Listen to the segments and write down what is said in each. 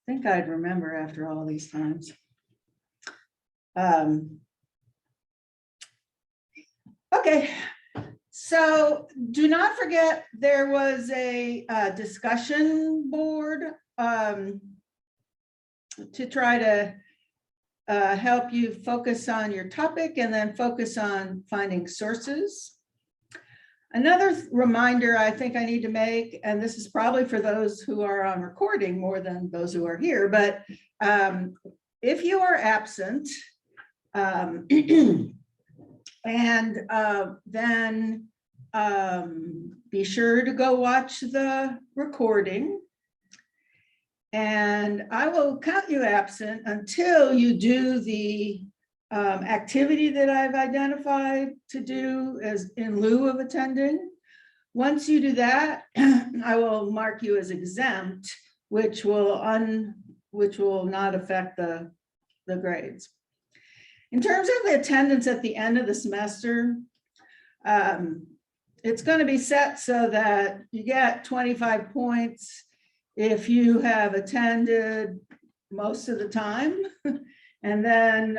think I'd remember after all these times. Okay, so do not forget there was a discussion board to try to help you focus on your topic and then focus on finding sources. Another reminder I think I need to make, and this is probably for those who are on recording more than those who are here, but if you are absent, and then be sure to go watch the recording. And I will count you absent until you do the activity that I've identified to do as in lieu of attending. Once you do that, I will mark you as exempt, which will not affect the grades. In terms of the attendance at the end of the semester, it's going to be set so that you get 25 points if you have attended most of the time, and then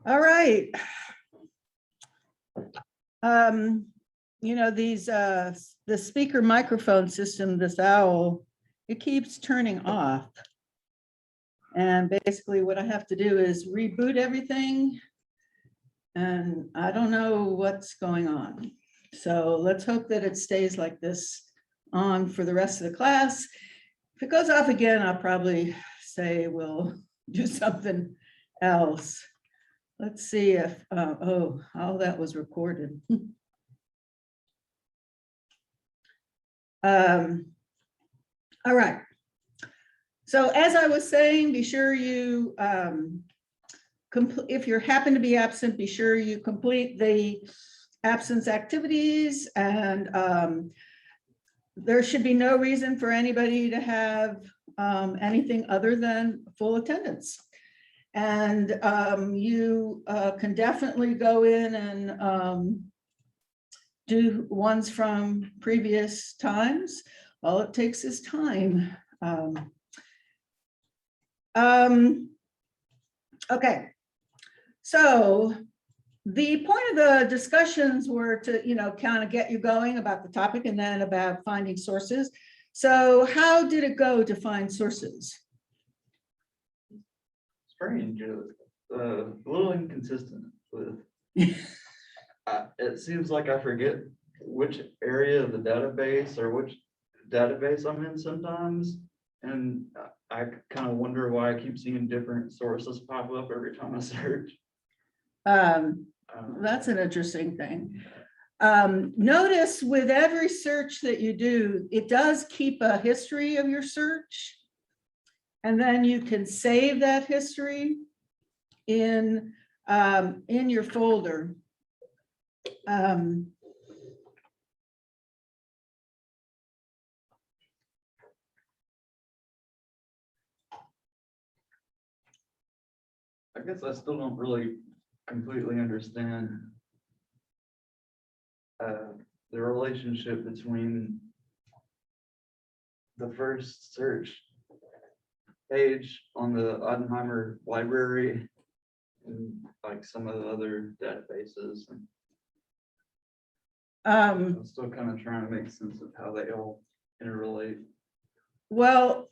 All right. You know, the speaker microphone system, this owl, it keeps turning off. And basically what I have to do is reboot everything. And I don't know what's going on. So let's hope that it stays like this on for the rest of the class. If it goes off again, I'll probably say we'll do something else. Let's see if, oh, all that was recorded. All right. So as I was saying, be sure you, if you happen to be absent, be sure you complete the absence activities, and there should be no reason for anybody to have anything other than full attendance. And you can definitely go in and do ones from previous times. All it takes is time. Okay, so the point of the discussions were to, you know, kind of get you going about the topic and then about finding sources. So how did it go to find sources? Strange, a little inconsistent with. It seems like I forget which area of the database or which database I'm in sometimes, and I kind of wonder why I keep seeing different sources pop up every time I search. That's an interesting thing. Notice with every search that you do, it does keep a history of your search. And then you can save that history in your folder. I guess I still don't really completely understand the relationship between the first search page on the Oppenheimer library and like some of the other databases. I'm still kind of trying to make sense of how they all interrelate. Well,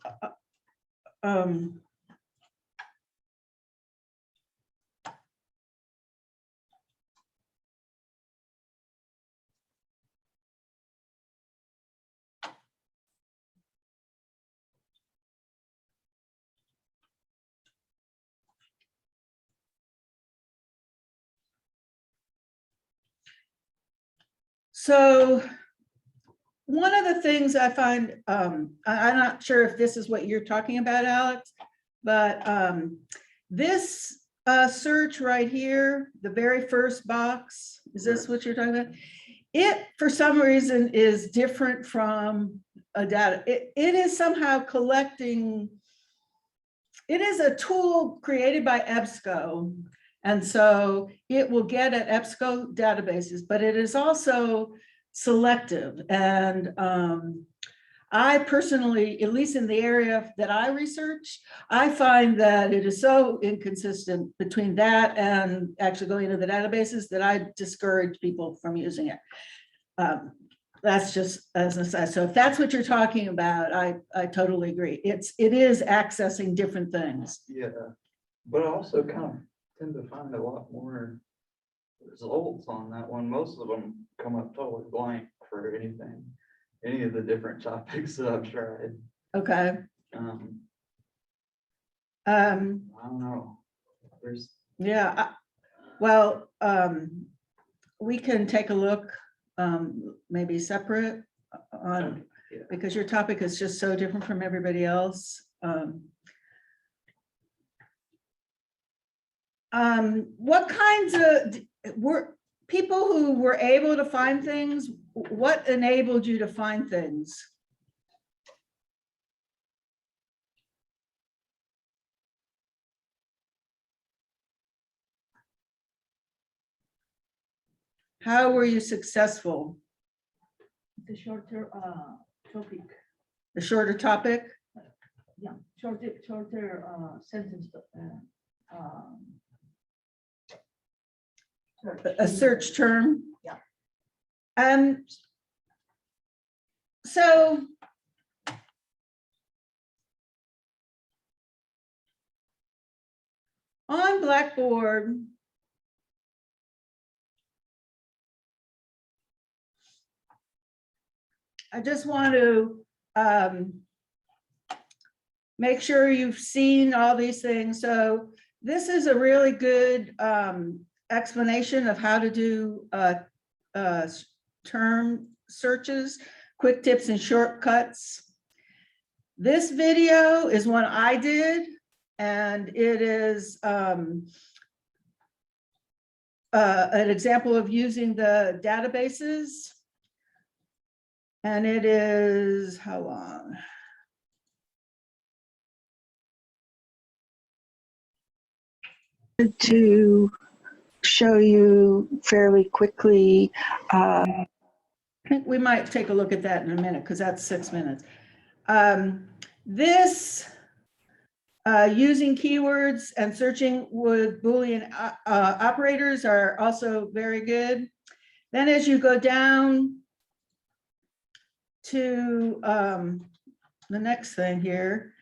so one of the things I find, I'm not sure if this is what you're talking about, Alex, but this search right here, the very first box, is this what you're talking about? It, for some reason, is different from a data. It is somehow collecting, it is a tool created by EBSCO. And so it will get at EBSCO databases, but it is also selective. And I personally, at least in the area that I research, I find that it is so inconsistent between that and actually going into the databases that I discourage people from using it. That's just as an aside. So if that's what you're talking about, I totally agree. It is accessing different things. Yeah, but I also kind of tend to find a lot more results on that one. Most of them come up totally blank for anything, any of the different topics that I've tried. Okay. I don't know. There's Yeah. Well, we can take a look, maybe separate on, yeah. because your topic is just so different from everybody else. What kinds of were people who were able to find things? What enabled you to find things? How were you successful? The shorter topic, The shorter topic? yeah, shorter sentence a search term. Yeah. So on Blackboard, I just want to make sure you've seen all these things. So this is a really good explanation of how to do term searches, quick tips and shortcuts. This video is one I did, and it is an example of using the databases. And it is, how long? To show you fairly quickly. I think we might take a look at that in a minute because that's 6 minutes. This using keywords and searching with Boolean operators are also very good. Then as you go down to the next thing here,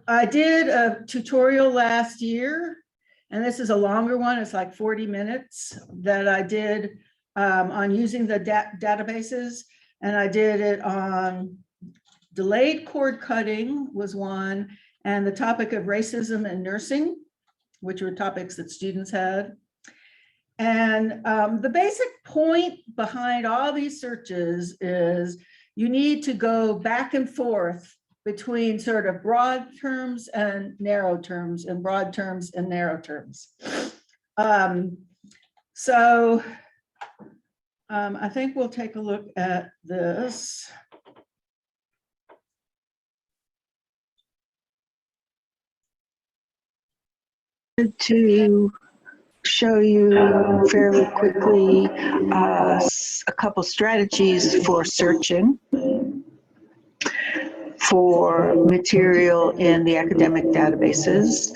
I did a tutorial last year, and this is a longer one. It's like 40 minutes that I did on using the databases, and I did it on delayed cord cutting was one, and the topic of racism and nursing, which were topics that students had. And the basic point behind all these searches is you need to go back and forth between sort of broad terms and narrow terms, and broad terms and narrow terms. So I think we'll take a look at this. To show you fairly quickly a couple strategies for searching for material in the academic databases.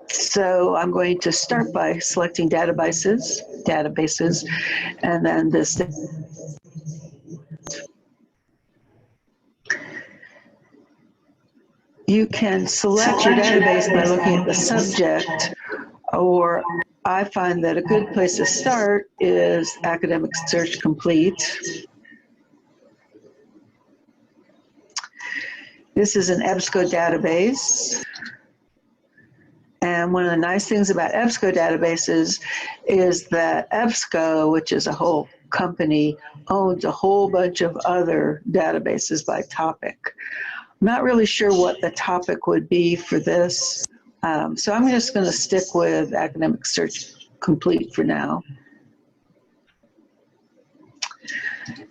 So I'm going to start by selecting databases, and then this. You can select your database by looking at the subject, or I find that a good place to start is Academic Search Complete. This is an EBSCO database. And one of the nice things about EBSCO databases is that EBSCO, which is a whole company, owns a whole bunch of other databases by topic. I'm not really sure what the topic would be for this. So I'm just going to stick with Academic Search Complete for now.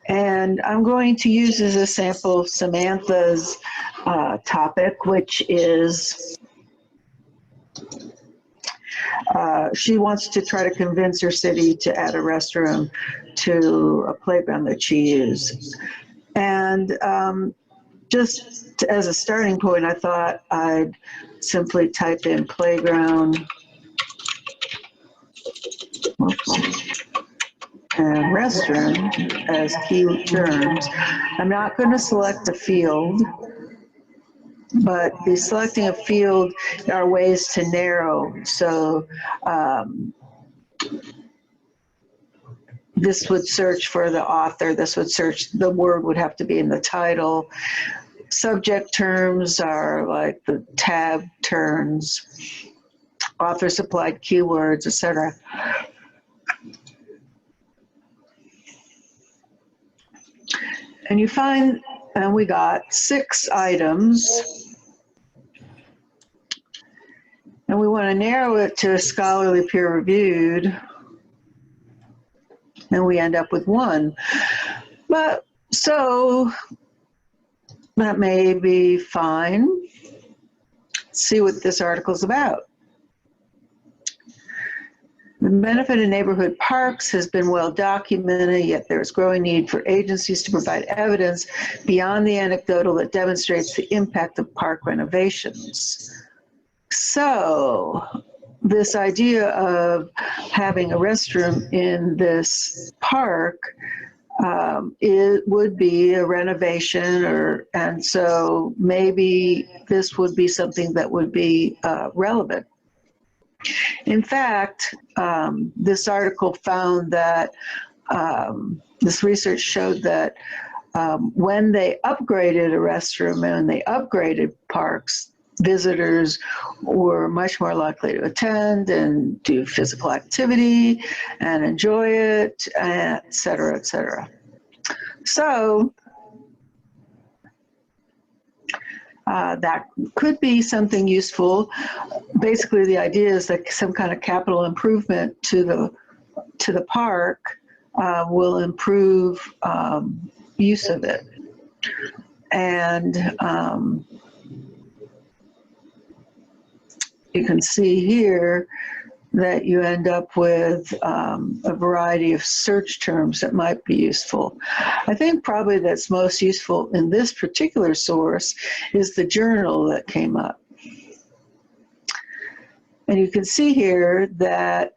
And I'm going to use as a sample Samantha's topic, which is she wants to try to convince her city to add a restroom to a playground that she uses. And just as a starting point, I thought I'd simply type in playground and restroom as key terms. I'm not going to select a field, but be selecting a field are ways to narrow. So this would search for the author. This would search, the word would have to be in the title. Subject terms are like the tab terms, author supplied keywords, etc. And you find, and we got 6 items. And we want to narrow it to scholarly peer reviewed. And we end up with 1. But so that may be fine. Let's see what this article is about. The benefit of neighborhood parks has been well documented, yet there is growing need for agencies to provide evidence beyond the anecdotal that demonstrates the impact of park renovations. So this idea of having a restroom in this park, it would be a renovation, and so maybe this would be something that would be relevant. In fact, this article found that this research showed that when they upgraded a restroom and they upgraded parks, visitors were much more likely to attend and do physical activity and enjoy it, et cetera, et cetera. So that could be something useful. Basically, the idea is that some kind of capital improvement to the park will improve use of it. And you can see here that you end up with a variety of search terms that might be useful. I think probably that's most useful in this particular source is the journal that came up. And you can see here that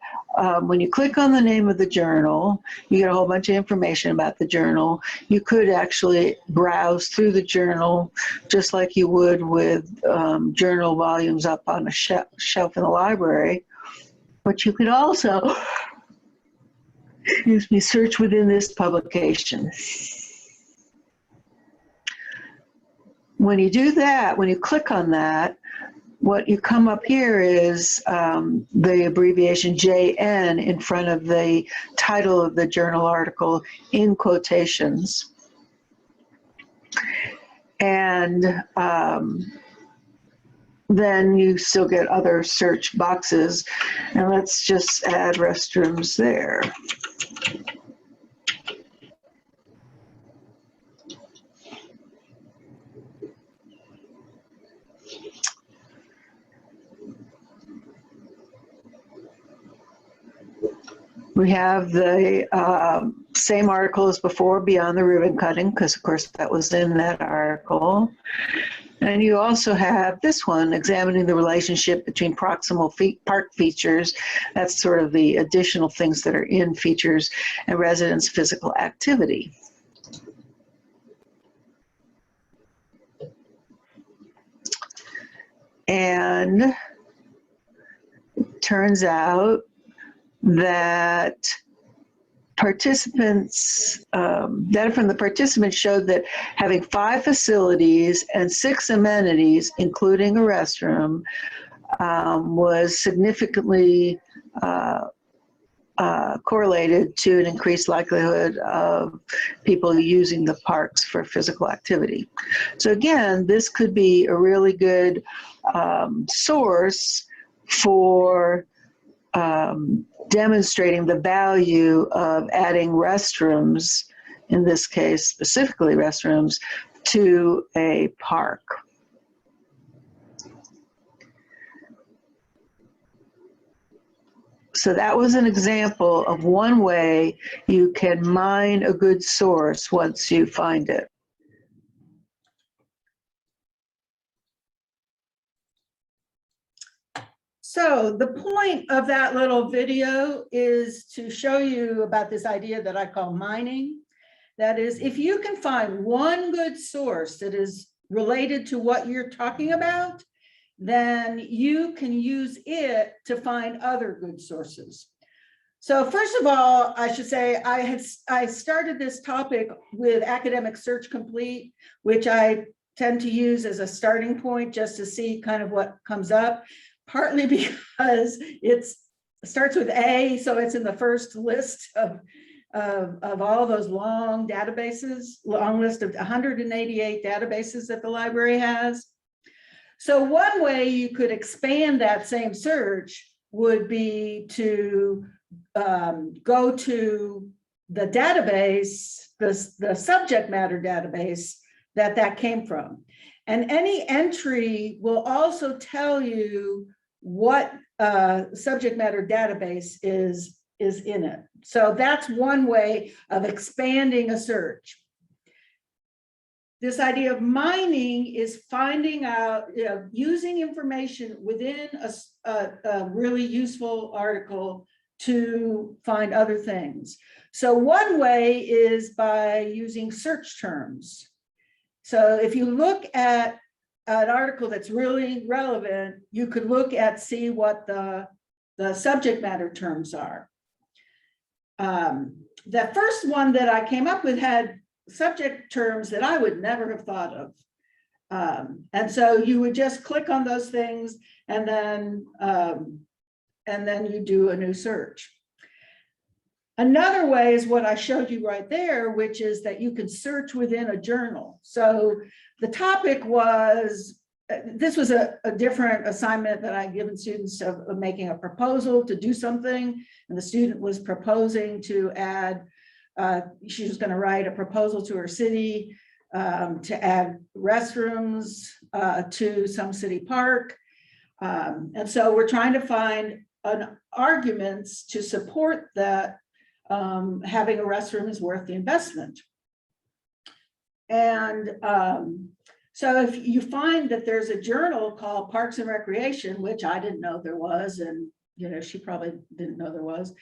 when you click on the name of the journal, you get a whole bunch of information about the journal. You could actually browse through the journal just like you would with journal volumes up on a shelf in the library. But you could also, excuse me, search within this publication. When you do that, when you click on that, what you come up here is the abbreviation JN in front of the title of the journal article in quotations. And then you still get other search boxes. And let's just add restrooms there. We have the same article as before, Beyond the Ribbon Cutting, because of course that was in that article. And you also have this one, Examining the Relationship Between Proximal Park Features. That's sort of the additional things that are in features and residents' physical activity. And it turns out that participants, data from the participants showed that having 5 facilities and 6 amenities, including a restroom, was significantly correlated to an increased likelihood of people using the parks for physical activity. So again, this could be a really good source for demonstrating the value of adding restrooms, in this case specifically restrooms, to a park. So that was an example of one way you can mine a good source once you find it. So the point of that little video is to show you about this idea that I call mining. That is, if you can find one good source that is related to what you're talking about, then you can use it to find other good sources. So first of all, I should say I started this topic with Academic Search Complete, which I tend to use as a starting point just to see kind of what comes up. Partly because it starts with A, so it's in the first list of all those long databases, long list of 188 databases that the library has. So one way you could expand that same search would be to go to the database, the subject matter database that came from. And any entry will also tell you what subject matter database is in it. So that's one way of expanding a search. this idea of mining is finding out, you know, using information within a really useful article to find other things. So one way is by using search terms. So if you look at an article that's really relevant, you could look at, see what the subject matter terms are. The first one that I came up with had subject terms that I would never have thought of. And so you would just click on those things and then you do a new search. Another way is what I showed you right there, which is that you can search within a journal. So the topic was, this was a different assignment that I'd given students of making a proposal to do something. And the student was proposing to add, she was going to write a proposal to her city to add restrooms to some city park. And so we're trying to find arguments to support that having a restroom is worth the investment. And so if you find that there's a journal called Parks and Recreation, which I didn't know there was, and you know, she probably didn't know there was,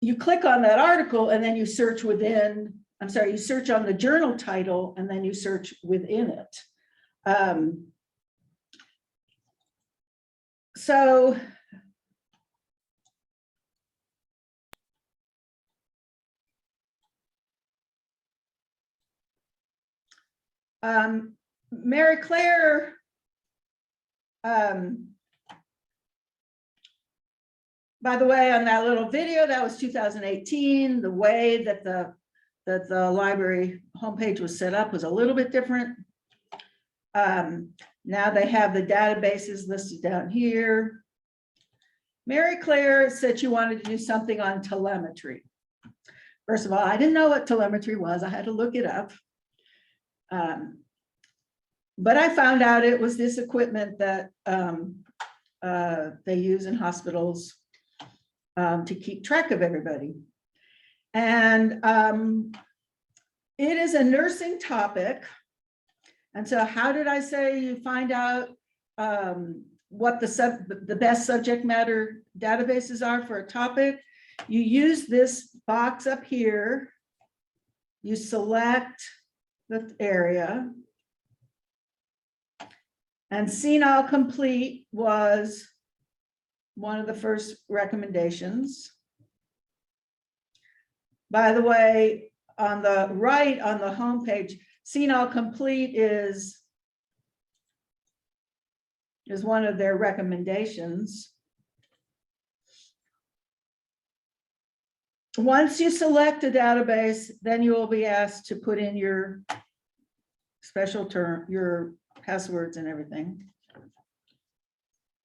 you click on that article and then you search within, I'm sorry, you search on the journal title and then you search within it. So Mary Claire by the way, on that little video, that was 2018, the way that the library homepage was set up was a little bit different. Now they have the databases listed down here. Mary Claire said she wanted to do something on telemetry. First of all, I didn't know what telemetry was. I had to look it up. But I found out it was this equipment that they use in hospitals to keep track of everybody. And it is a nursing topic. And so how did I say you find out what the best subject matter databases are for a topic? You use this box up here. You select the area. And CNOL complete was one of the first recommendations. By the way, on the right on the homepage, CNOL complete is one of their recommendations. Once you select a database, then you will be asked to put in your special term, your passwords and everything.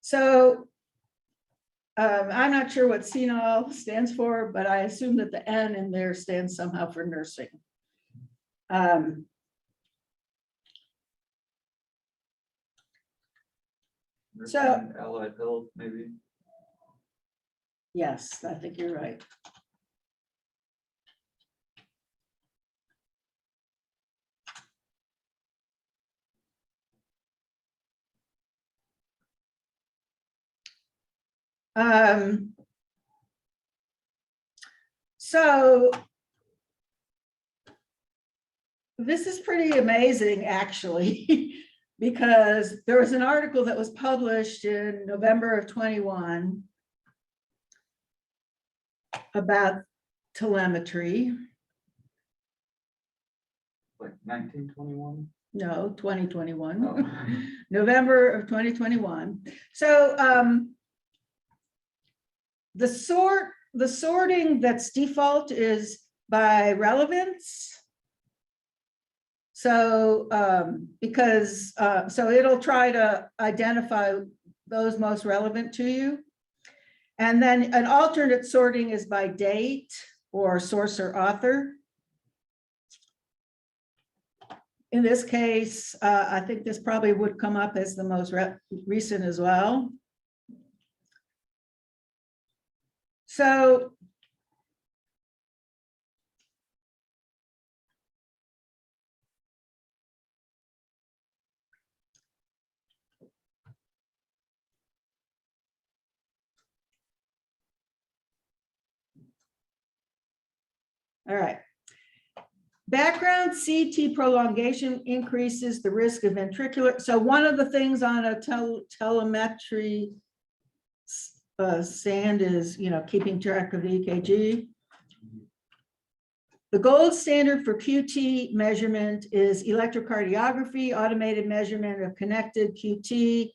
So I'm not sure what CNOL stands for, but I assume that the N in there stands somehow for nursing. So Allied Health, maybe. yes, I think you're right. So this is pretty amazing, actually, because there was an article that was published in November of 21 about telemetry. Like 1921. No, 2021, Oh. November of 2021. So the sorting that's default is by relevance. So because so it'll try to identify those most relevant to you. And then an alternate sorting is by date or source or author. In this case, I think this probably would come up as the most recent as well. So All right. Background CT prolongation increases the risk of ventricular. So one of the things on a telemetry stand is, keeping track of the EKG. The gold standard for QT measurement is electrocardiography. Automated measurement of connected QT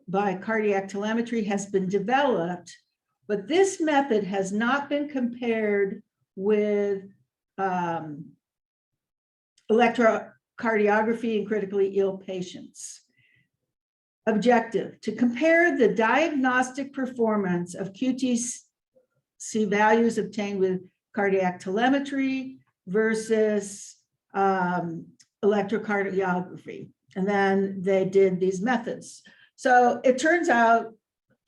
by cardiac telemetry has been developed, but this method has not been compared with electrocardiography in critically ill patients. Objective: to compare the diagnostic performance of QTc values obtained with cardiac telemetry versus electrocardiography. And then they did these methods. So it turns out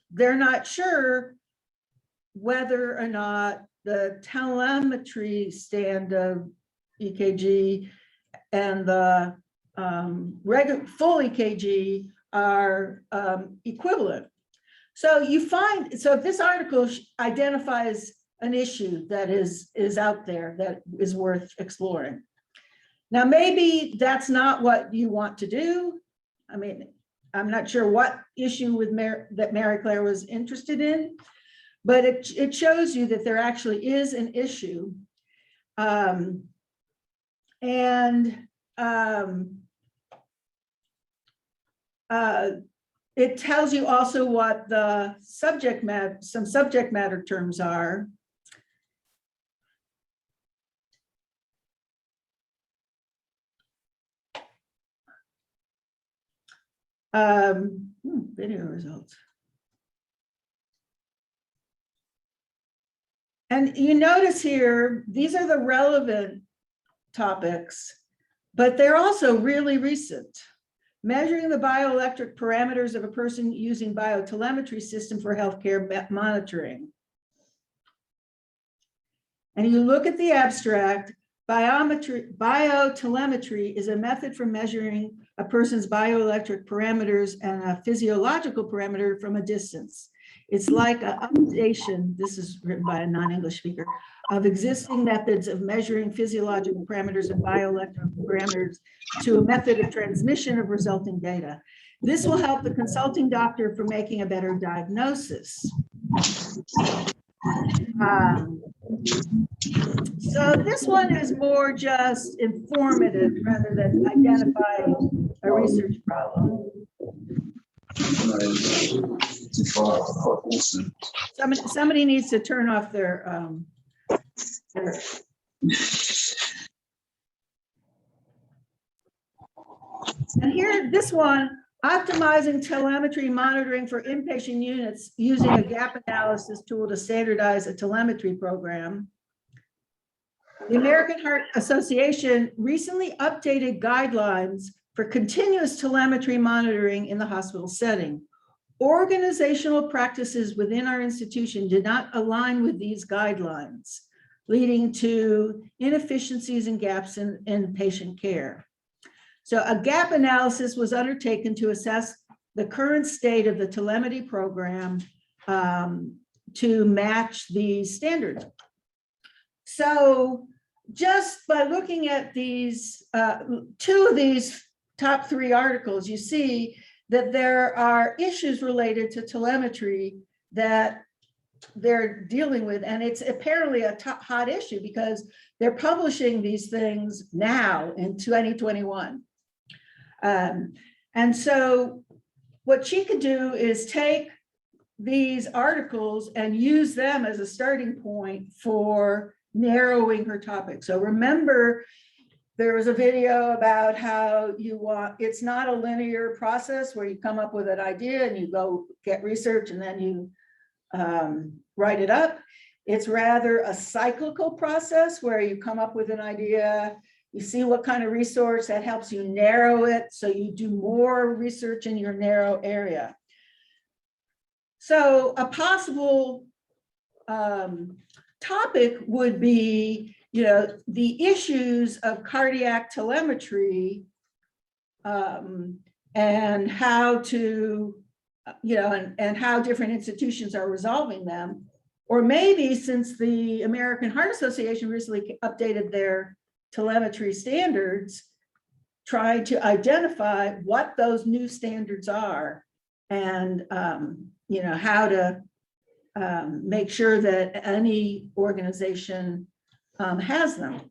they're not sure whether or not the telemetry stand of EKG and the regular full EKG are equivalent. So you find, so if this article identifies an issue that is out there that is worth exploring. Now, maybe that's not what you want to do. I mean, I'm not sure what issue with that Mary Claire was interested in, but it shows you that there actually is an issue. It tells you also what the some subject matter terms are. Video results. And you notice here, these are the relevant topics, but they're also really recent. Measuring the bioelectric parameters of a person using biotelemetry system for healthcare monitoring. And you look at the abstract, biotelemetry is a method for measuring a person's bioelectric parameters and a physiological parameter from a distance. It's like an updation, this is written by a non-English speaker, of existing methods of measuring physiological parameters and bioelectric parameters to a method of transmission of resulting data. This will help the consulting doctor for making a better diagnosis. So this one is more just informative rather than identifying a research problem. Somebody needs to turn off their and here, this one, optimizing telemetry monitoring for inpatient units using a gap analysis tool to standardize a telemetry program. The American Heart Association recently updated guidelines for continuous telemetry monitoring in the hospital setting. Organizational practices within our institution did not align with these guidelines, leading to inefficiencies and gaps in patient care. So a gap analysis was undertaken to assess the current state of the telemetry program to match the standards. So just by looking at these, two of these top 3 articles, you see that there are issues related to telemetry that they're dealing with. And it's apparently a hot issue because they're publishing these things now in 2021. And so what she could do is take these articles and use them as a starting point for narrowing her topic. So remember, there was a video about how it's not a linear process where you come up with an idea and you go get research and then you write it up. It's rather a cyclical process where you come up with an idea, you see what kind of resource that helps you narrow it, so you do more research in your narrow area. So a possible topic would be, the issues of cardiac telemetry and how to, and how different institutions are resolving them. Or maybe since the American Heart Association recently updated their telemetry standards, try to identify what those new standards are and, how to make sure that any organization has them.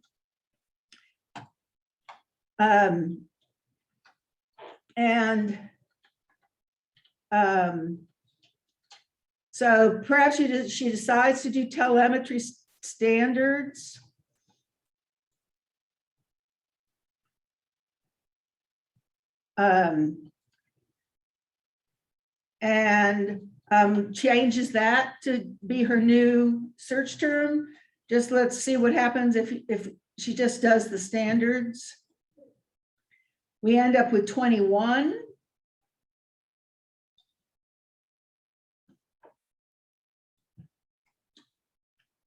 So perhaps she decides to do telemetry standards. Changes that to be her new search term. Just let's see what happens if she just does the standards. We end up with 21.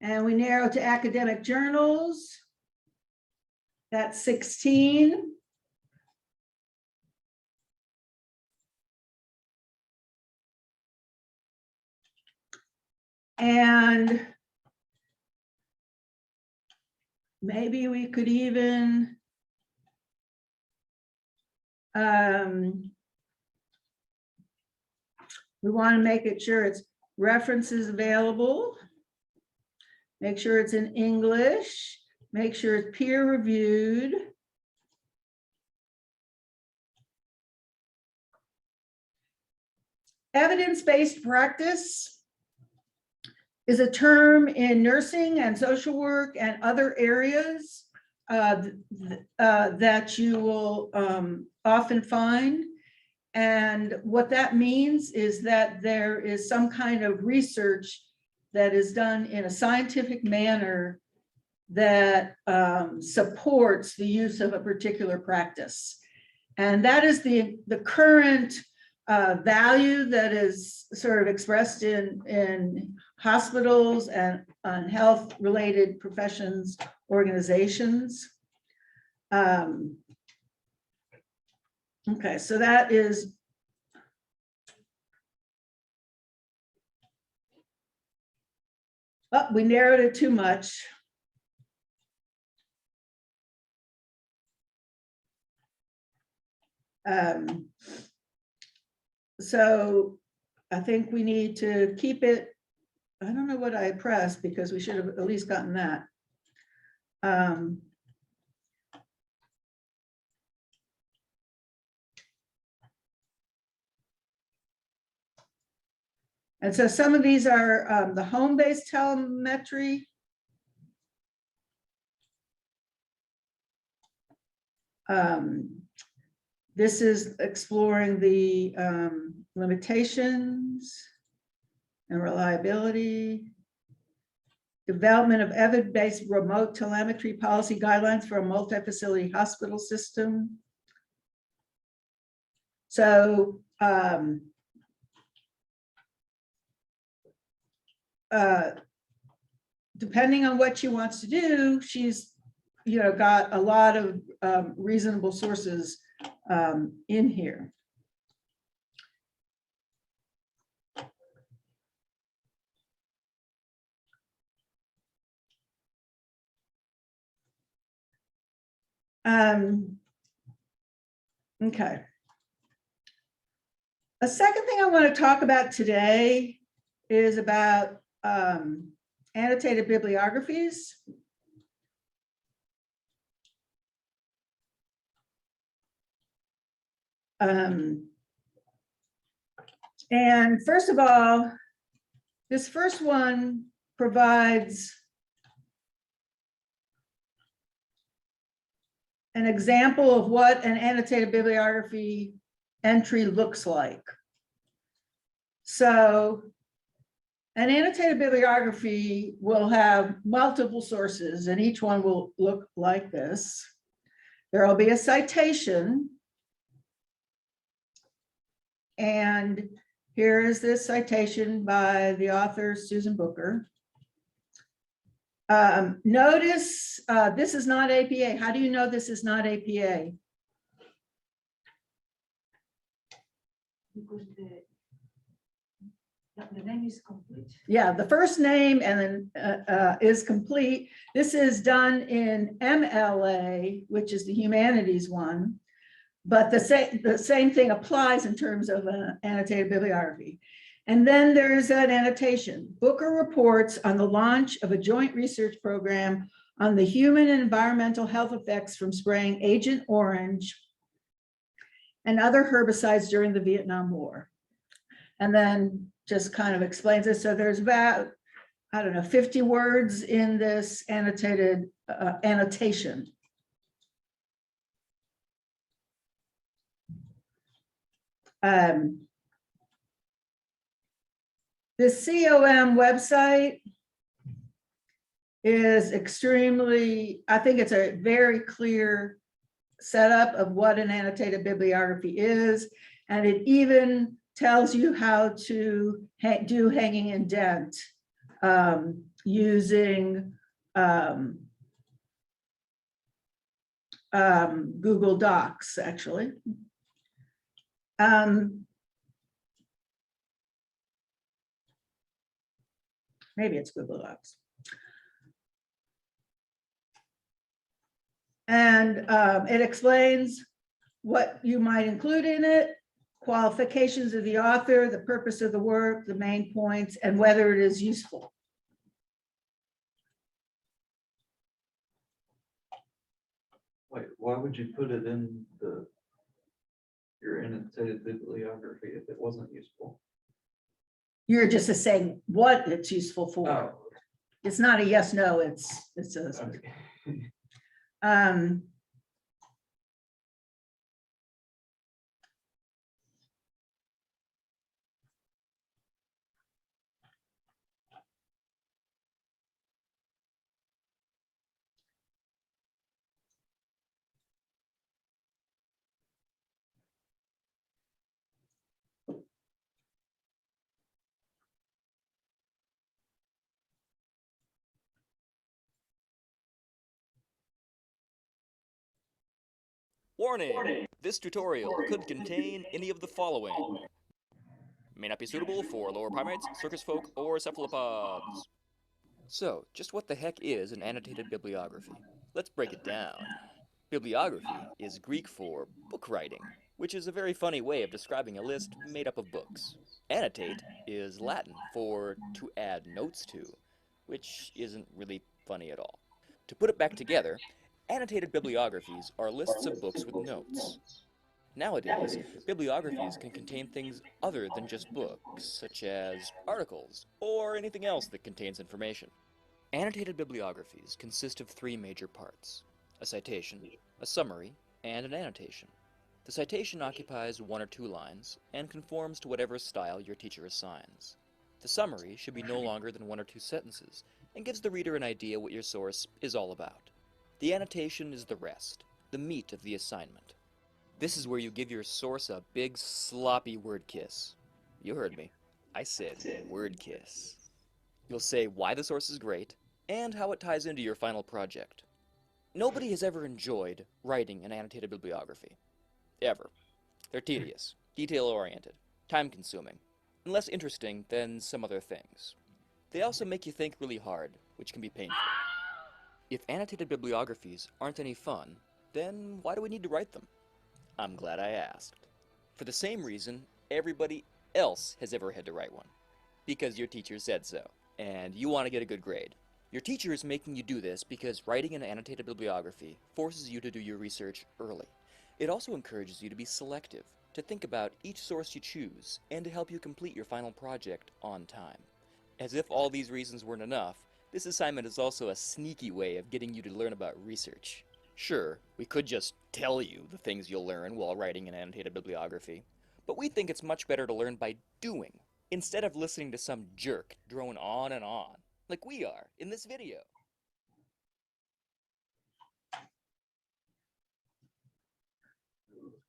And we narrow to academic journals. That's 16. And maybe we could even we want to make it sure it's references available, make sure it's in English, make sure it's peer reviewed. Evidence-based practice is a term in nursing and social work and other areas that you will often find. And what that means is that there is some kind of research that is done in a scientific manner that supports the use of a particular practice. And that is the current value that is sort of expressed in hospitals and on health-related professions organizations. Okay, so that is we narrowed it too much. So I think we need to keep it. I don't know what I pressed because we should have at least gotten that. And so some of these are the home-based telemetry. This is exploring the limitations and reliability. Development of evidence-based remote telemetry policy guidelines for a multi-facility hospital system. So depending on what she wants to do, she's got a lot of reasonable sources in here. Okay. A second thing I want to talk about today is about annotated bibliographies. And first of all, this first one provides an example of what an annotated bibliography entry looks like. So an annotated bibliography will have multiple sources and each one will look like this. There will be a citation. And here is this citation by the author, Susan Booker. Notice this is not APA. How do you know this is not APA? Because The name is complete. Yeah, the first name and then is complete. This is done in MLA, which is the humanities one. But the same thing applies in terms of annotated bibliography. And then there's an annotation. Booker reports on the launch of a joint research program on the human and environmental health effects from spraying Agent Orange and other herbicides during the Vietnam War. And then just kind of explains it. So there's about, I don't know, 50 words in this annotated annotation. This COM website is extremely, I think it's a very clear setup of what an annotated bibliography is. And it even tells you how to do hanging indent using Google Docs, actually. Maybe it's Google Docs. And it explains what you might include in it, qualifications of the author, the purpose of the work, the main points, and whether it is useful. Wait, why would you put it in your annotated bibliography if it wasn't useful? You're just saying what it's useful for. Oh, It's not a yes, no, it's a, okay. Warning! This tutorial could contain any of the following. May not be suitable for lower primates, circus folk, or cephalopods. So, just what the heck is an annotated bibliography? Let's break it down. Bibliography is Greek for book writing, which is a very funny way of describing a list made up of books. Annotate is Latin for to add notes to, which isn't really funny at all. To put it back together, annotated bibliographies are lists of books with notes. Nowadays, bibliographies can contain things other than just books, such as articles, or anything else that contains information. Annotated bibliographies consist of three major parts: a citation, a summary, and an annotation. The citation occupies 1 or 2 lines and conforms to whatever style your teacher assigns. The summary should be no longer than 1 or 2 sentences and gives the reader an idea what your source is all about. The annotation is the rest, the meat of the assignment. This is where you give your source a big sloppy word kiss. You heard me. I said word kiss. You'll say why the source is great and how it ties into your final project. Nobody has ever enjoyed writing an annotated bibliography. Ever. They're tedious, detail-oriented, time-consuming, and less interesting than some other things. They also make you think really hard, which can be painful. If annotated bibliographies aren't any fun, then why do we need to write them? I'm glad I asked. For the same reason everybody else has ever had to write one. Because your teacher said so, and you want to get a good grade. Your teacher is making you do this because writing an annotated bibliography forces you to do your research early. It also encourages you to be selective, to think about each source you choose, and to help you complete your final project on time. As if all these reasons weren't enough, this assignment is also a sneaky way of getting you to learn about research. Sure, we could just tell you the things you'll learn while writing an annotated bibliography, but we think it's much better to learn by doing, instead of listening to some jerk drone on and on, like we are in this video.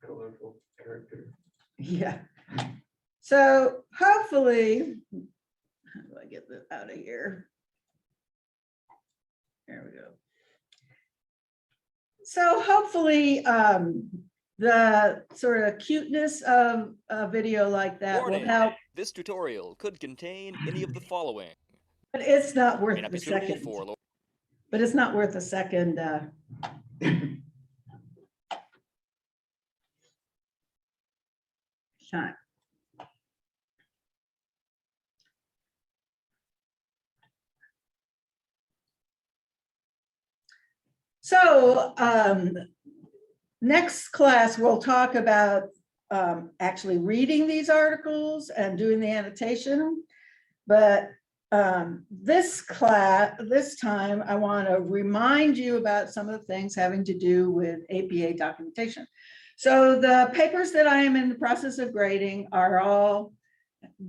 Colorful character. Yeah. So hopefully, how do I get this out of here? There we go. So hopefully, the sort of cuteness of a video like that will Warning. help, This tutorial could contain any of the following. but it's not May worth not the be suitable second, for lower. but it's not worth a second shot. So next class, we'll talk about actually reading these articles and doing the annotation. But this time, I want to remind you about some of the things having to do with APA documentation. So the papers that I am in the process of grading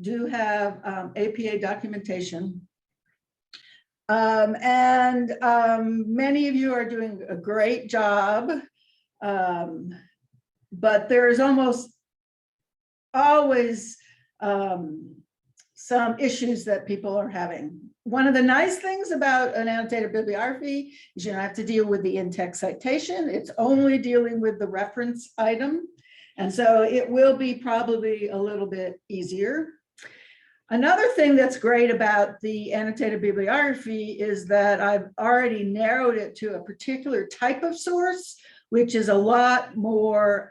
do have APA documentation. Many of you are doing a great job, but there's almost always some issues that people are having. One of the nice things about an annotated bibliography is you don't have to deal with the in-text citation. It's only dealing with the reference item. And so it will be probably a little bit easier. Another thing that's great about the annotated bibliography is that I've already narrowed it to a particular type of source, which is a lot more,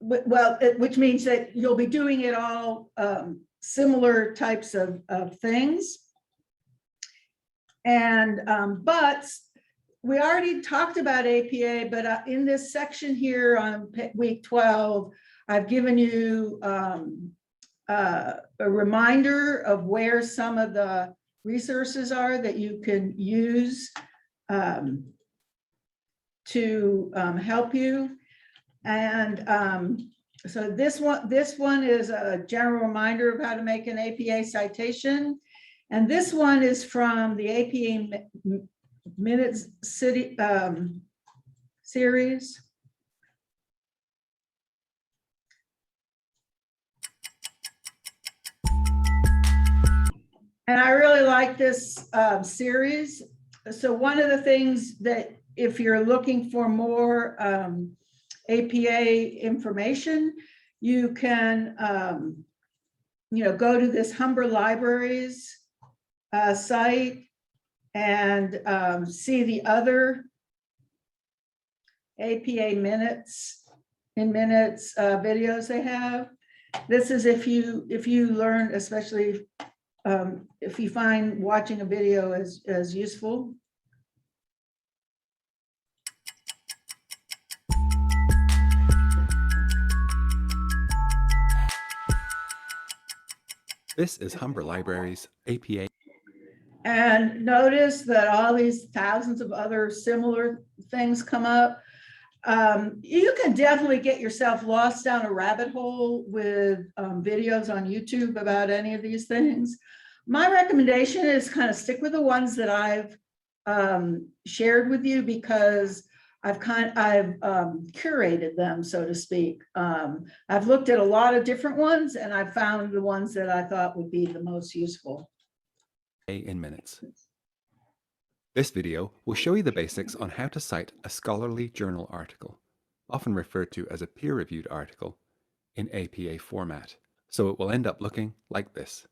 which means that you'll be doing it all similar types of things. And, but we already talked about APA, but in this section here on week 12, I've given you a reminder of where some of the resources are that you can use to help you. And so this one is a general reminder of how to make an APA citation. And this one is from the APA Minutes series. And I really like this series. So one of the things that if you're looking for more APA information, you can go to this Humber Libraries site and see the other APA minutes videos they have. This is if you learn, especially if you find watching a video as useful. This is Humber Libraries APA. And notice that all these thousands of other similar things come up. You can definitely get yourself lost down a rabbit hole with videos on YouTube about any of these things. My recommendation is kind of stick with the ones that I've shared with you, because I've curated them, so to speak. I've looked at a lot of different ones, and I've found the ones that I thought would be the most useful. In minutes. This video will show you the basics on how to cite a scholarly journal article, often referred to as a peer-reviewed article, in APA format. So it will end up looking like this.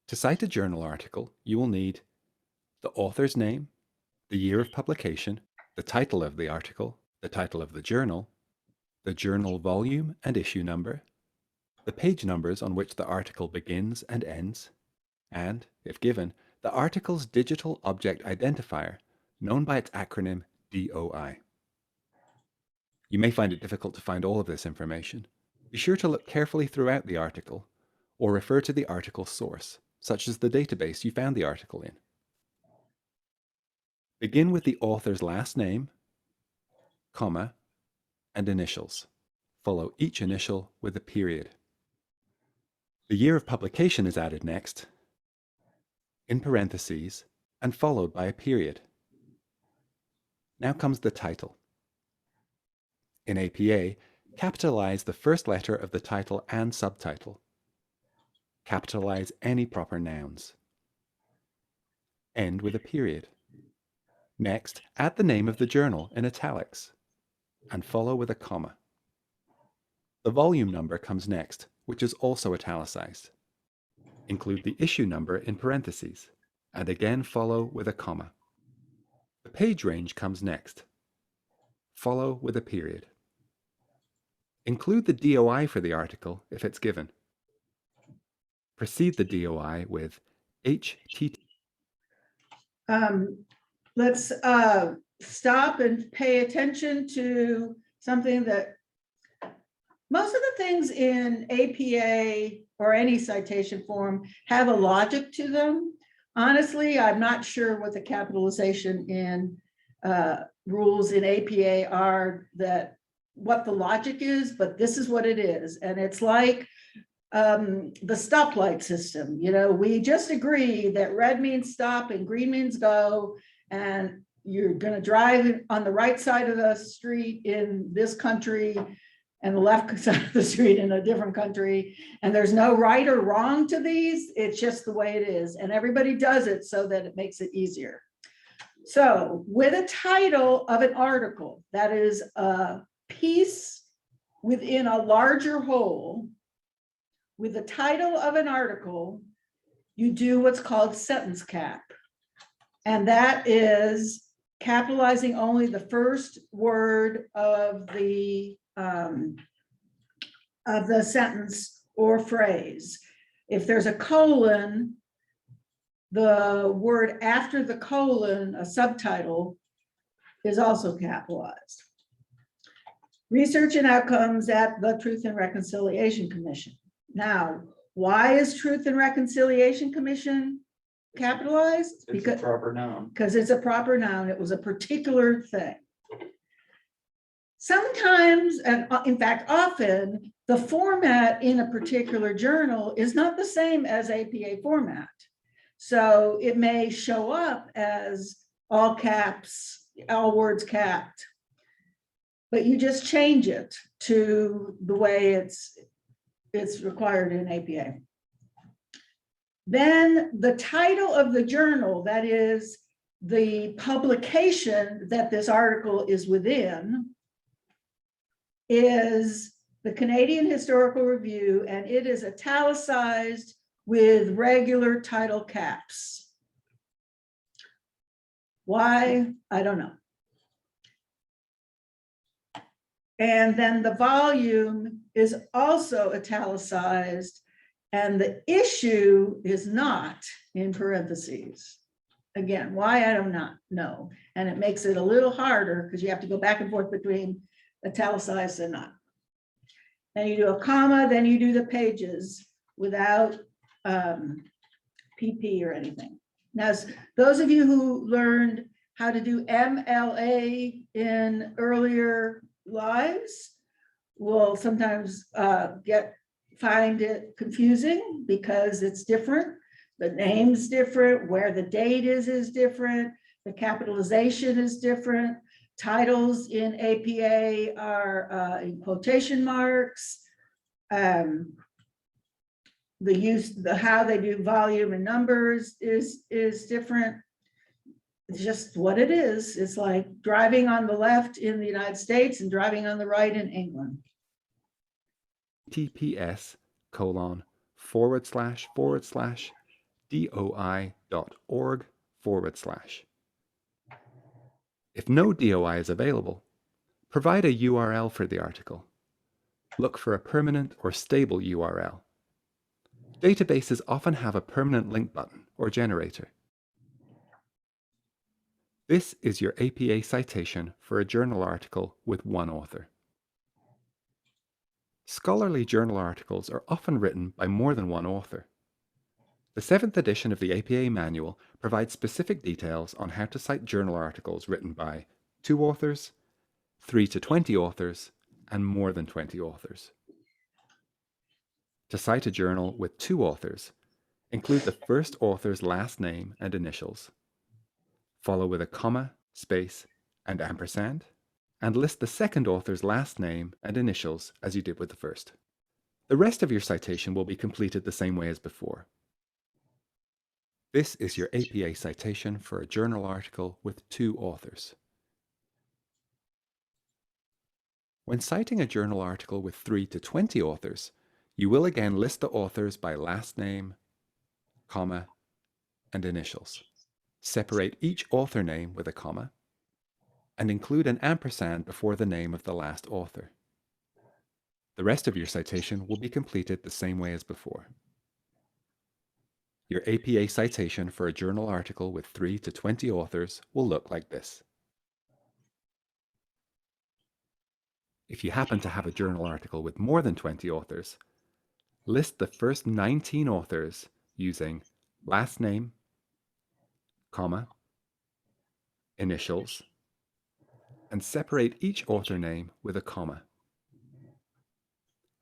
To cite a journal article, you will need the author's name, the year of publication, the title of the article, the title of the journal volume and issue number, the page numbers on which the article begins and ends, and, if given, the article's digital object identifier, known by its acronym DOI. You may find it difficult to find all of this information. Be sure to look carefully throughout the article, or refer to the article source, such as the database you found the article in. Begin with the author's last name, comma, and initials. Follow each initial with a period. The year of publication is added next, in parentheses, and followed by a period. Now comes the title. In APA, capitalize the first letter of the title and subtitle. Capitalize any proper nouns. End with a period. Next, add the name of the journal in italics and follow with a comma. The volume number comes next, which is also italicized. Include the issue number in parentheses and again follow with a comma. The page range comes next. Follow with a period. Include the DOI for the article if it's given. Precede the DOI with HTTP. Let's stop and pay attention to something that most of the things in APA or any citation form have a logic to them. Honestly, I'm not sure what the capitalization in rules in APA are, that what the logic is, but this is what it is. And it's like the stoplight system. You know, we just agree that red means stop and green means go, and you're going to drive on the right side of the street in this country and the left side of the street in a different country. And there's no right or wrong to these. It's just the way it is. And everybody does it so that it makes it easier. So with a title of an article, that is a piece within a larger whole, with the title of an article, you do what's called sentence cap. And that is capitalizing only the first word of the sentence or phrase. If there's a colon, the word after the colon, a subtitle, is also capitalized. Research and outcomes at the Truth and Reconciliation Commission. Now, why is Truth and Reconciliation Commission capitalized? It's a proper noun. Because it's a proper noun. It was a particular thing. Sometimes, and in fact, often, the format in a particular journal is not the same as APA format. So it may show up as all caps, all words capped, but you just change it to the way it's required in APA. Then the title of the journal, that is the publication that this article is within, is the Canadian Historical Review, and it is italicized with regular title caps. Why? I don't know. And then the volume is also italicized, and the issue is not in parentheses. Again, why? I do not know. And it makes it a little harder because you have to go back and forth between italicized and not. Then you do a comma, then you do the pages without PP or anything. Now, those of you who learned how to do MLA in earlier lives will sometimes find it confusing because it's different. The name's different, where the date is different, the capitalization is different. Titles in APA are in quotation marks. How they do volume and numbers is different. It's just what it is. It's like driving on the left in the United States and driving on the right in England. TPS://doi.org/. If no DOI is available, provide a URL for the article. Look for a permanent or stable URL. Databases often have a permanent link button or generator. This is your APA citation for a journal article with one author. Scholarly journal articles are often written by more than one author. The 7th edition of the APA manual provides specific details on how to cite journal articles written by 2 authors, 3 to 20 authors, and more than 20 authors. To cite a journal with 2 authors, include the first author's last name and initials. Follow with a comma, space, and ampersand, and list the second author's last name and initials as you did with the first. The rest of your citation will be completed the same way as before. This is your APA citation for a journal article with 2 authors. When citing a journal article with 3 to 20 authors, you will again list the authors by last name, comma, and initials. Separate each author name with a comma, and include an ampersand before the name of the last author. The rest of your citation will be completed the same way as before. Your APA citation for a journal article with 3 to 20 authors will look like this. If you happen to have a journal article with more than 20 authors, list the first 19 authors using last name, comma, initials, and separate each author name with a comma.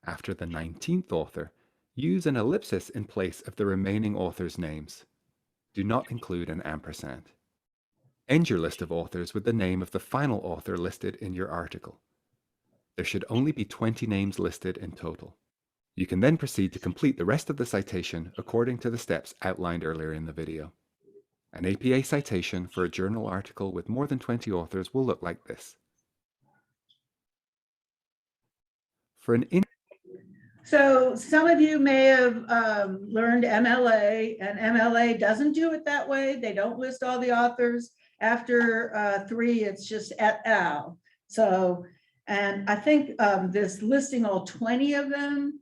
After the 19th author, use an ellipsis in place of the remaining authors' names. Do not include an ampersand. End your list of authors with the name of the final author listed in your article. There should only be 20 names listed in total. You can then proceed to complete the rest of the citation according to the steps outlined earlier in the video. An APA citation for a journal article with more than 20 authors will look like this. For an So some of you may have learned MLA, and MLA doesn't do it that way. They don't list all the authors. After 3, it's just et al. So, and I think this listing all 20 of them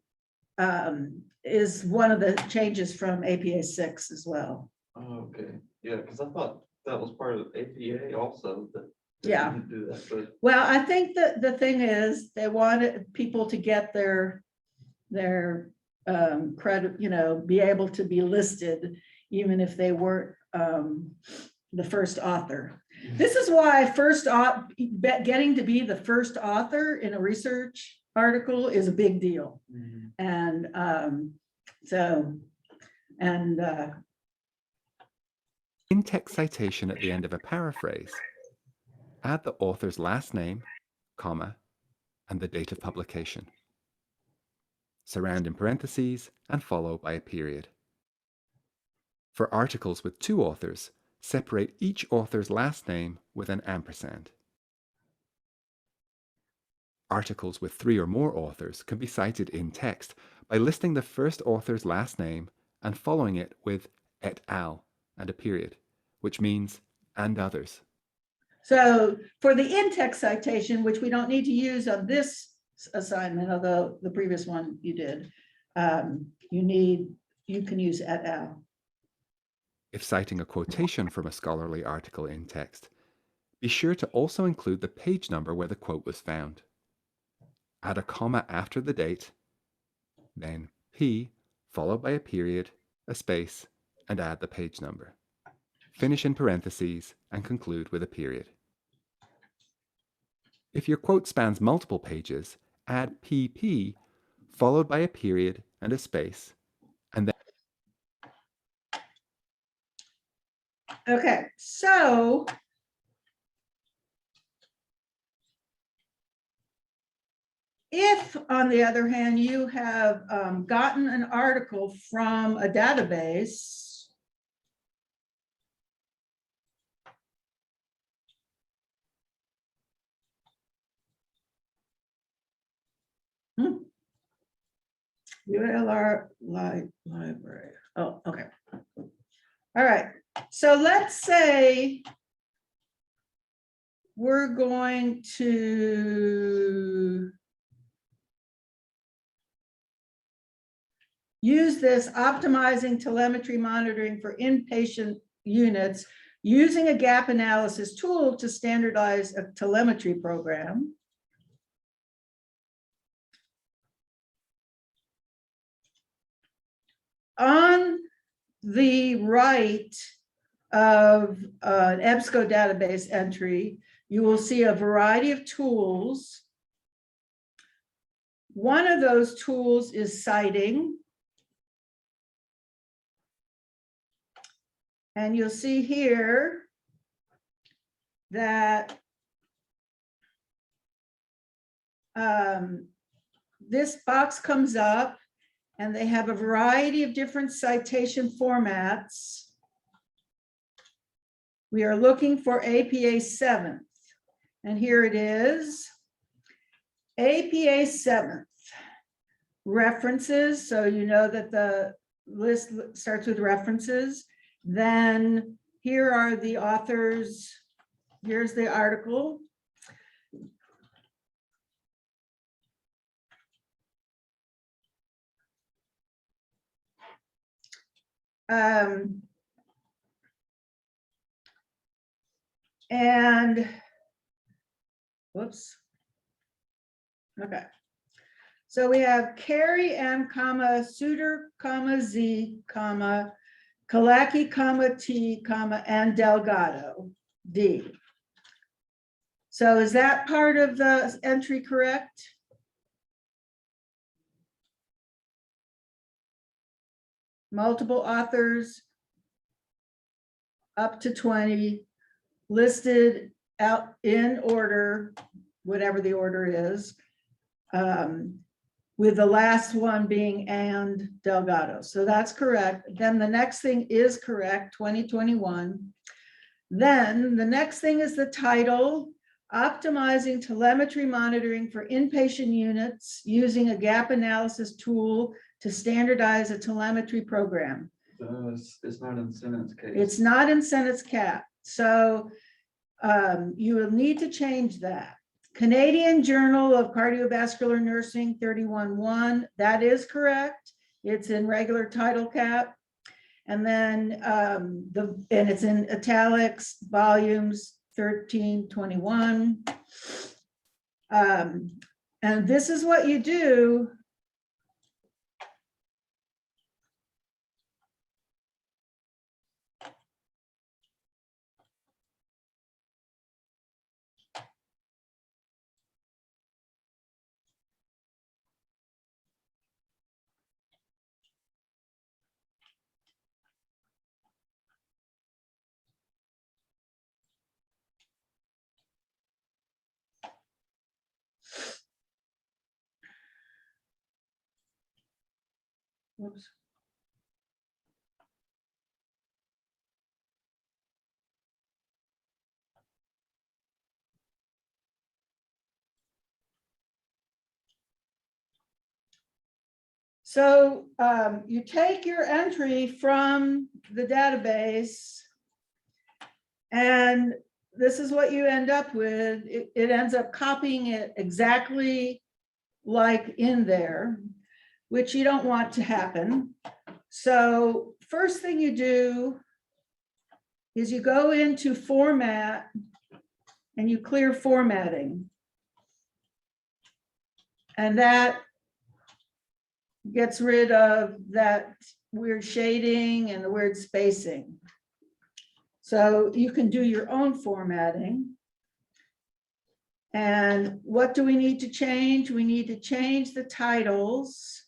is one of the changes from APA 6 as well. Oh, okay, yeah, because I thought that was part of APA also, that they Yeah. didn't do that, but Well, I think that the thing is, they wanted people to get their credit, you know, be able to be listed, even if they weren't the first author. This is why getting to be the first author in a research article is a big deal. And in-text citation at the end of a paraphrase, add the author's last name, comma, and the date of publication. Surround in parentheses and follow by a period. For articles with 2 authors, separate each author's last name with an ampersand. Articles with 3 or more authors can be cited in text by listing the first author's last name and following it with et al. And a period, which means and others. so for the in-text citation, which we don't need to use on this assignment, although the previous one you did, you can use et al. If citing a quotation from a scholarly article in text, be sure to also include the page number where the quote was found. Add a comma after the date, then P followed by a period, a space, and add the page number. Finish in parentheses and conclude with a period. If your quote spans multiple pages, add PP followed by a period and a space, and then Okay, so if, on the other hand, you have gotten an article from a database, ULR library. Oh, okay. All right. So let's say we're going to use this optimizing telemetry monitoring for inpatient units using a gap analysis tool to standardize a telemetry program. On the right of an EBSCO database entry, you will see a variety of tools. One of those tools is citing. And you'll see here that this box comes up and they have a variety of different citation formats. We are looking for APA 7th. And here it is. APA 7th. References, so you know that the list starts with references. Then here are the authors. Here's the article. And whoops. Okay. So we have Carey M, comma, Suter, comma, Z, comma, Kalaki, comma, T, comma, and Delgado, D. So is that part of the entry correct? Multiple authors, up to 20, listed out in order, whatever the order is, with the last one being and Delgado. So that's correct. Then the next thing is correct, 2021. Then the next thing is the title, optimizing telemetry monitoring for inpatient units using a gap analysis tool to standardize a telemetry program. It's not in sentence case. It's not in sentence cap. So you will need to change that. Canadian Journal of Cardiovascular Nursing 31.1, that is correct. It's in regular title cap. And then and it's in italics, volumes 1321. And this is what you do. Whoops. So you take your entry from the database, and this is what you end up with. It ends up copying it exactly like in there, which you don't want to happen. So first thing you do is you go into format and you clear formatting. And that gets rid of that weird shading and the weird spacing. So you can do your own formatting. And what do we need to change? We need to change the titles.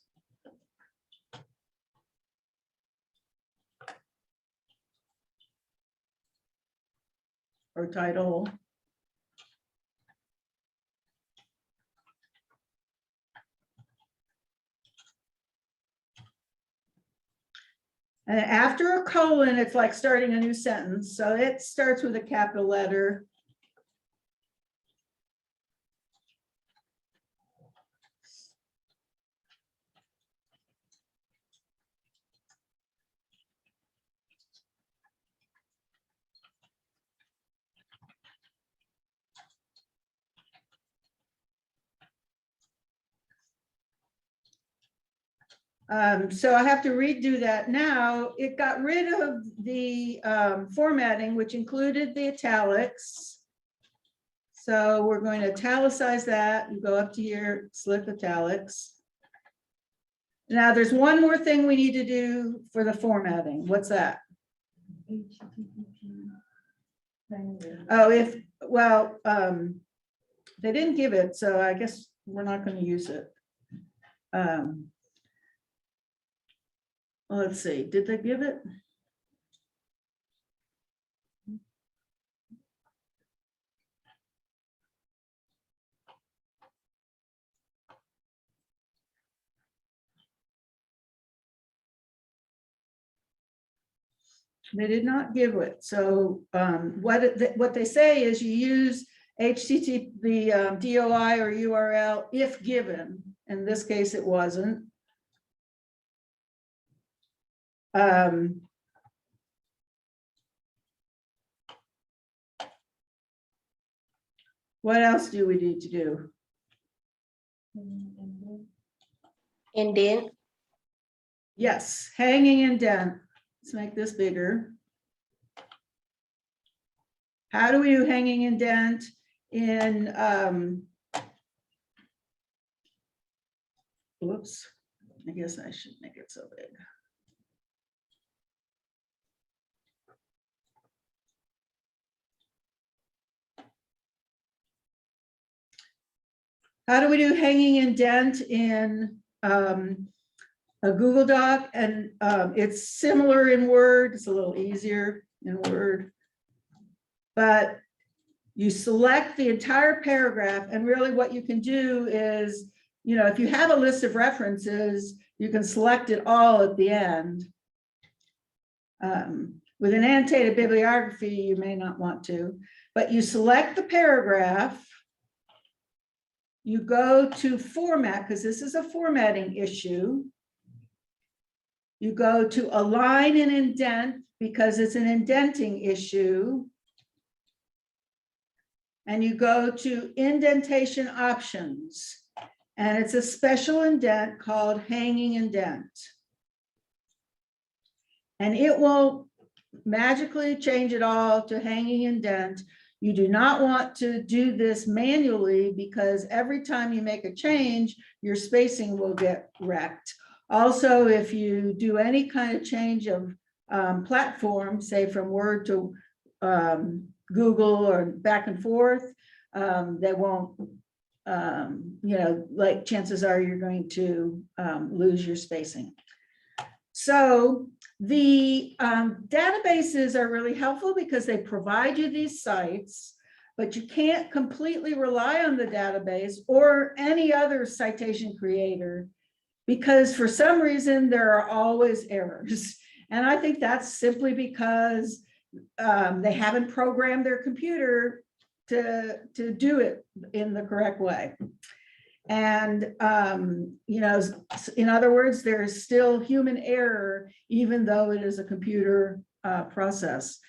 Or title. And after a colon, it's like starting a new sentence. So it starts with a capital letter. So I have to redo that now. It got rid of the formatting, which included the italics. So we're going to italicize that and go up to here, select italics. Now there's one more thing we need to do for the formatting. What's that? Oh, well, they didn't give it, so I guess we're not going to use it. Well, let's see, did they give it? They did not give it. So what they say is you use HTTP, DOI or URL if given. In this case, it wasn't. What else do we need to do? Indent. Yes, hanging indent. Let's make this bigger. How do we do hanging indent in, whoops, I guess I should make it so big. How do we do hanging indent in a Google Doc? And it's similar in Word. It's a little easier in Word. But you select the entire paragraph, and really what you can do is, you know, if you have a list of references, you can select it all at the end. With an annotated bibliography, you may not want to, but you select the paragraph. You go to format, because this is a formatting issue. You go to align and indent, because it's an indenting issue. And you go to indentation options. And it's a special indent called hanging indent. And it will magically change it all to hanging indent. You do not want to do this manually, because every time you make a change, your spacing will get wrecked. Also, if you do any kind of change of platform, say from Word to Google or back and forth, they won't, you know, like chances are you're going to lose your spacing. So the databases are really helpful because they provide you these sites, but you can't completely rely on the database or any other citation creator, because for some reason there are always errors. And I think that's simply because they haven't programmed their computer to do it in the correct way. And, you know, in other words, there is still human error, even though it is a computer process.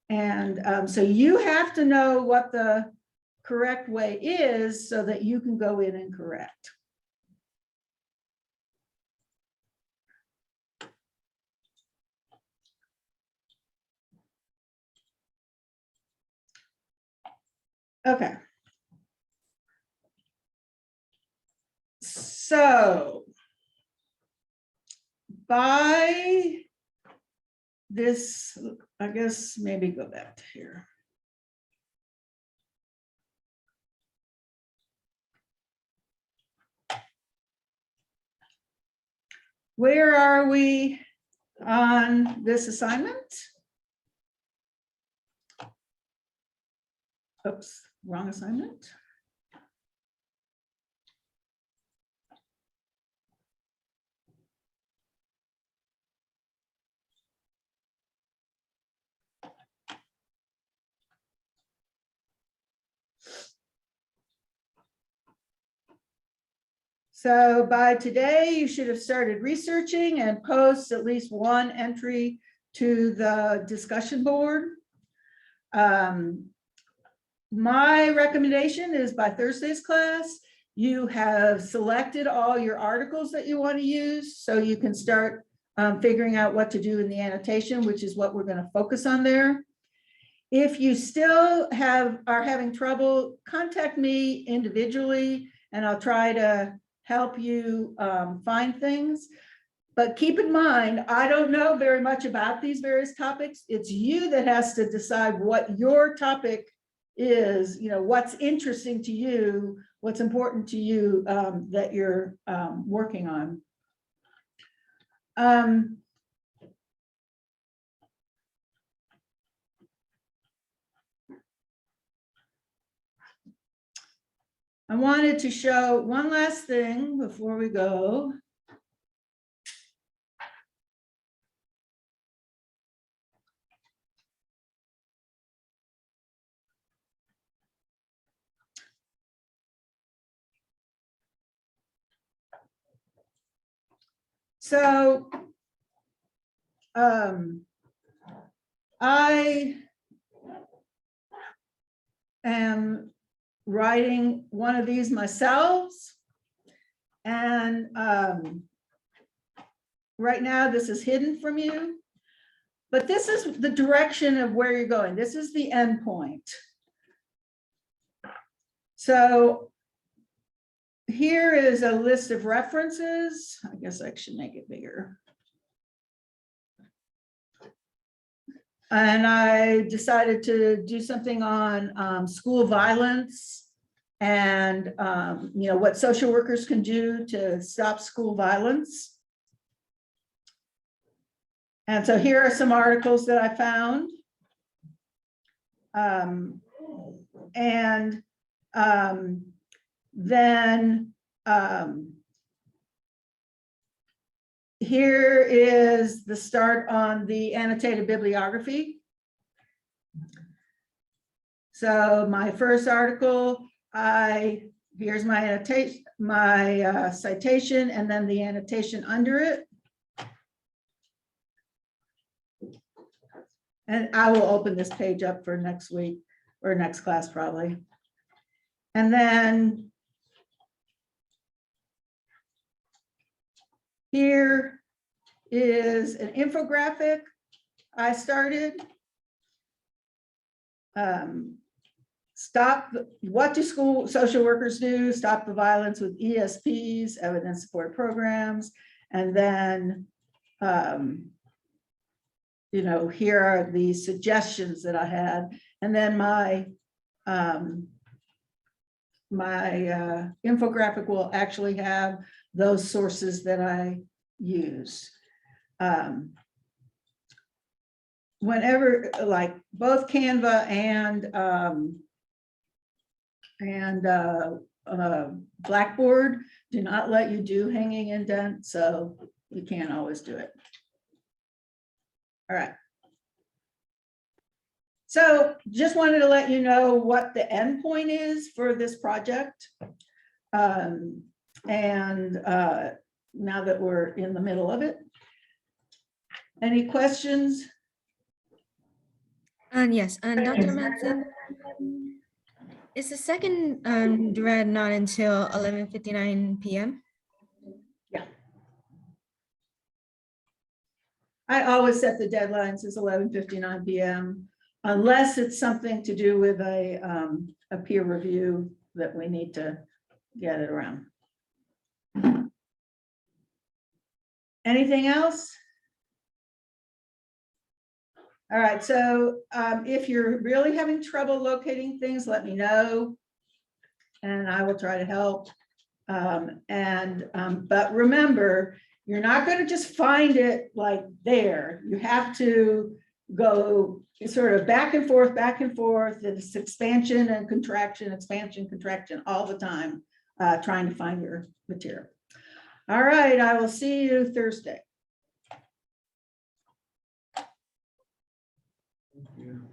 And so you have to know what the correct way is so that you can go in and correct. Okay. So by this, I guess maybe go back to here. Where are we on this assignment? Oops, wrong assignment. So by today, you should have started researching and post at least one entry to the discussion board. My recommendation is by Thursday's class, you have selected all your articles that you want to use, so you can start figuring out what to do in the annotation, which is what we're going to focus on there. If you still are having trouble, contact me individually, and I'll try to help you find things. But keep in mind, I don't know very much about these various topics. It's you that has to decide what your topic is, you know, what's interesting to you, what's important to you that you're working on. I wanted to show one last thing before we go. So I am writing one of these myself. And right now this is hidden from you, but this is the direction of where you're going. This is the end point. So here is a list of references. I guess I should make it bigger. And I decided to do something on school violence and you know, what social workers can do to stop school violence. And so here are some articles that I found. Then here is the start on the annotated bibliography. So my first article, here's my annotation, my citation, and then the annotation under it. And I will open this page up for next week or next class probably. And then here is an infographic I started. What do school social workers do? Stop the violence with ESPs, evidence support programs. And then, you know, here are the suggestions that I had. And then my infographic will actually have those sources that I use. Whenever, like both Canva and Blackboard do not let you do hanging indent, so you can't always do it. All right. So just wanted to let you know what the end point is for this project. Now that we're in the middle of it. Any questions? Yes, Dr. Manson, is the second dread not until 11:59 p.m.? Yeah. I always set the deadlines as 11:59 p.m. unless it's something to do with a peer review that we need to get it around. Anything else? All right, so if you're really having trouble locating things, let me know and I will try to help. But remember, you're not going to just find it like there. You have to go sort of back and forth, it's expansion and contraction, expansion, contraction all the time, trying to find your material. All right, I will see you Thursday. Thank you.